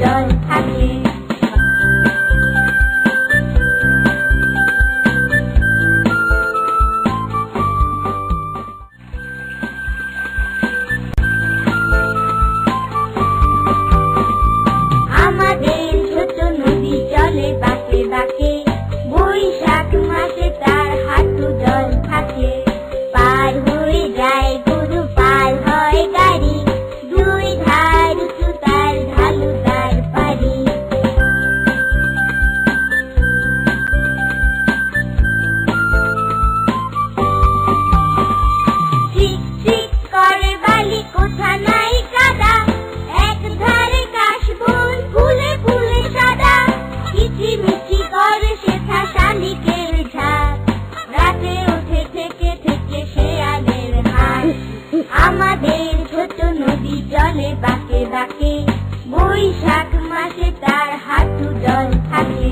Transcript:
জল থাকে। আমাদের ছোট নদী চলে বাঁকে বাঁকে, বৈশাখ মাসে তার হাঁটু জল থাকে। পার হয়ে যায় গরু, পার হয় গাড়ি, দুই ধার উঁচু তার ঢালু তার পাড়ি। চিক চিক করে বালি, কোথা নাই কাদা, এক ধারে কাশবন ফুলে ফুলে সাদা। কিচিমিচি করে সেথা শালিকের ঝাঁক, রাতে ওঠে থেকে থেকে শেয়ালের হাঁক। আমাদের ছোট নদী চলে বাঁকে বাঁকে, বৈশাখ মাসে তার হাঁটু জল থাকে।